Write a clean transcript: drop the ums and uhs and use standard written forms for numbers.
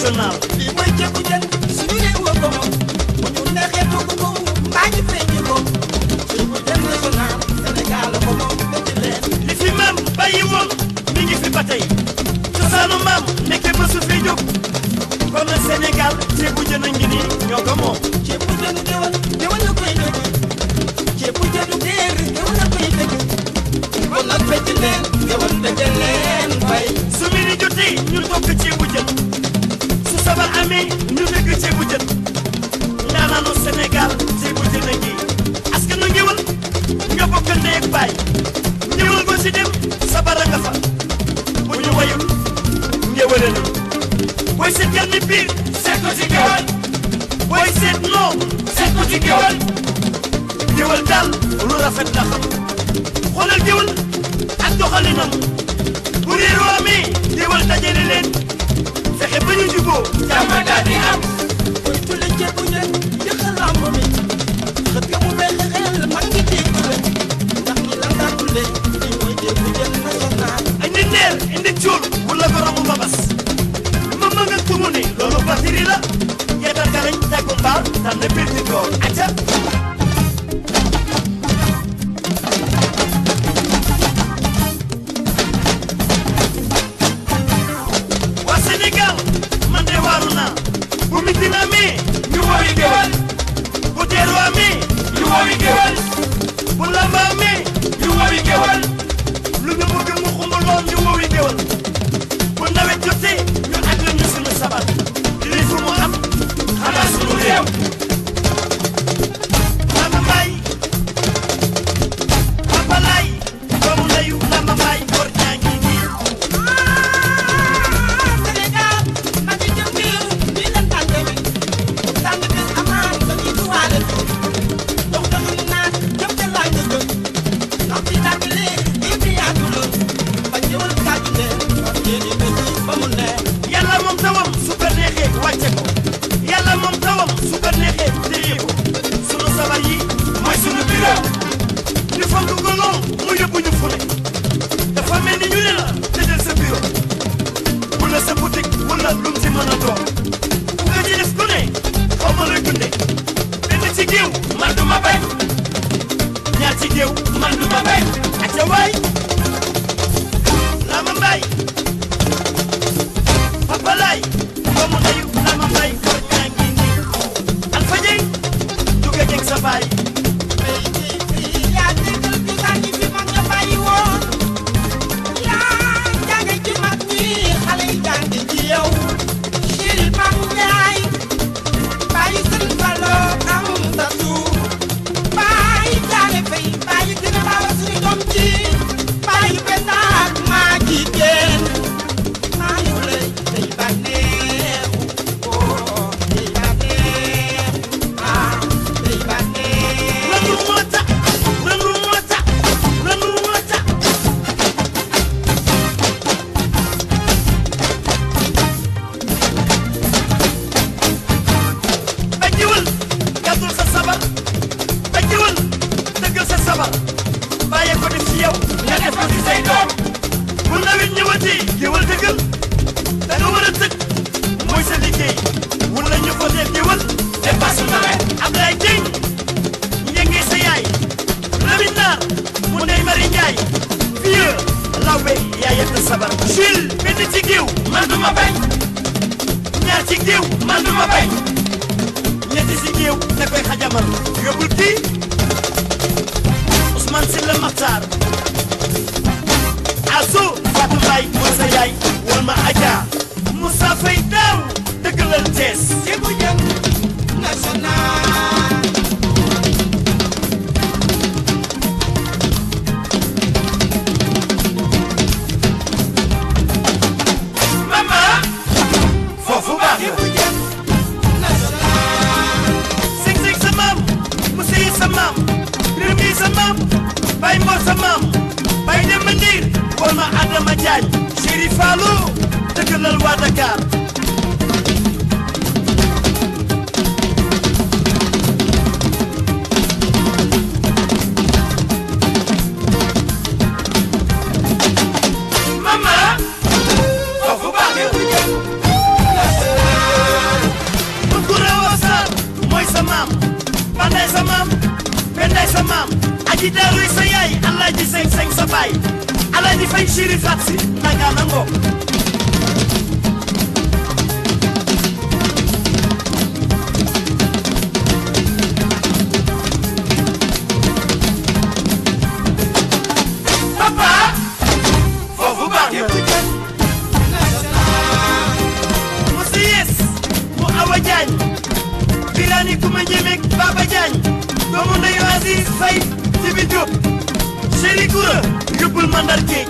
national. lii mooy ceebu jën suñu réew a ko moom bu ñu neexee togg ko mbaa ñu fecc ko ceebu jën national Sénégal la ko moom fecc leen. li fi maam bàyyi woon mi ngi fi ba tey cosaanu maam nekkee ba su fi jóg kon nag Sénégal ceebu jën a ngi nii ñoo ko moom. ceebu jënu géwël géwël la koy dëgg ceebu jënu déer géwël la koy dëgg kon nag fecc leen géwël fecc leen fay. su mi ni jotee ñu togg ceebu jën su sabar amee ñu dëgg ceebu jën ndaanaanu Sénégal ceebu jën a ngi askanu ngéwël nga bokk ndey ak baay ngéwël ko si dem sabara nga fa bu ñu wayul ngéwële na booy seet yar mi biir seet ko ci géwël booy seet noo seet ko ci géwël géwël daal lu rafet la xam xoolal géwël ak doxalinam bu réeroo amee géwël dajale leen fexe ba ñu juboo jàmm daal di am. booy tulli ceebu jën yëkkal lamb mi xët ka mu mel ne xel mag ngi dégg la ndax ñi lan daa tulle lii mooy ceebu jën national. indi neer indi cuul wala goromu mbabas ma nga tumu ne loolu batiri la yeetal garañ tegu mbaal tam ne biir di door acca waa Sénégal man de waaru naa bu mitin amee ñu woowi géwël bu teeru amee ñu woowi géwël bu lamba amee ñu woowi géwël lu ñu bëgg mu xumb lool ñu woowi géwël bu nawet jotee ñu àgg ñu suñu sabar lii fu mu am xanaa suñu réew. Lamba Mbaay Papa Laay doomu ndeyu Lamba Mbaay góor ñaa ngi nii. Sénégal ma ngi jëm biir bii lan tànn bi tànn bés amaan dañuy duwaale dox doxinu naan jëm te laaj na jëm ndax bi tàgg lee bii bi yaatu la ba ñëwal kàddu leen parce que yéen a ngi ba mu neex. Yàlla moom tawam su ko neexee wàcce ko Yàlla moom tawam su ko neexee téye ko sunu sabar yi mooy sunu bureau ñu fonk ko lool mu yóbbu ñu fu ne dafa mel ni ñu ne la tëjal sa bureau wala sa boutique wala lu mu ci mën a doon ku nga ci def ku ne xaw ma lay dunde benn ci géew man du ma bañ ñaar ci géew man du ma bañ acca waay Lamba Mbaay Papa Laay doomu ndeyu Lamba Mbaay góor ñaa ngi nii Alpha Dieng jóge jeg sa baay yaa déggal cosaan yi fi mag nga bàyyi woon yaa jànge ci mag ñi xale yi jànge ci yow Chérif Mamou Ndiaye bàyyi sëñ Fallo am sa suuf bàyyi jaane fay bàyyi gën a baawa suñu doom ji bàyyi pendaak maa jigéen maa ñu lay day bànneexu oo day bànneexu ah day bànneexu nanu moo tax nanu moo tax nanu moo tax ba jiwal gàddul sa sabar ba jiwal dëggal sa sabar bàyyee ko def ci yow nga def ko ci say doom bu nawet ñëwatee jiwal dëggal da nga war a tëgg mooy sa liggéey wala ñu ko def jiwal dépasse nawet Ablaye Dieng njënge sa yaay Lamine Naar mu ndey Mari Njaay vieux lawbe yaa yett sabar Jules benn ci géew man du ma bañ ñaar ci géew man du ma bañ ñetti ci géew da koy xajamal yóbbul kii Ousmane Sylla Maxtar Aso Fatou Mbaye mooy sa yaay wal ma Adja Moussa Faye daaw dëggalal Thiès ceebu jën national mama foofu baax na ceebu jën national sëg-sëg sa maam Moussa yi sa maam Biram yi sa maam Baye Mor sa maam Baye Demba Ndiir wal ma Adama Diagne Chérif Fallou dëggalal waa Dakar mama foofu baax na national Alaaji Seng sa baay Alaaji Fay Chéri Fatsi nanga nango papa foofu baax musi yes mu Awa Jaañ Birani Kuma Ñemek Baba Jaañ doomu ndeyu Aziz Fay Jibi Diop Chéri Koura yóbbul mandar géej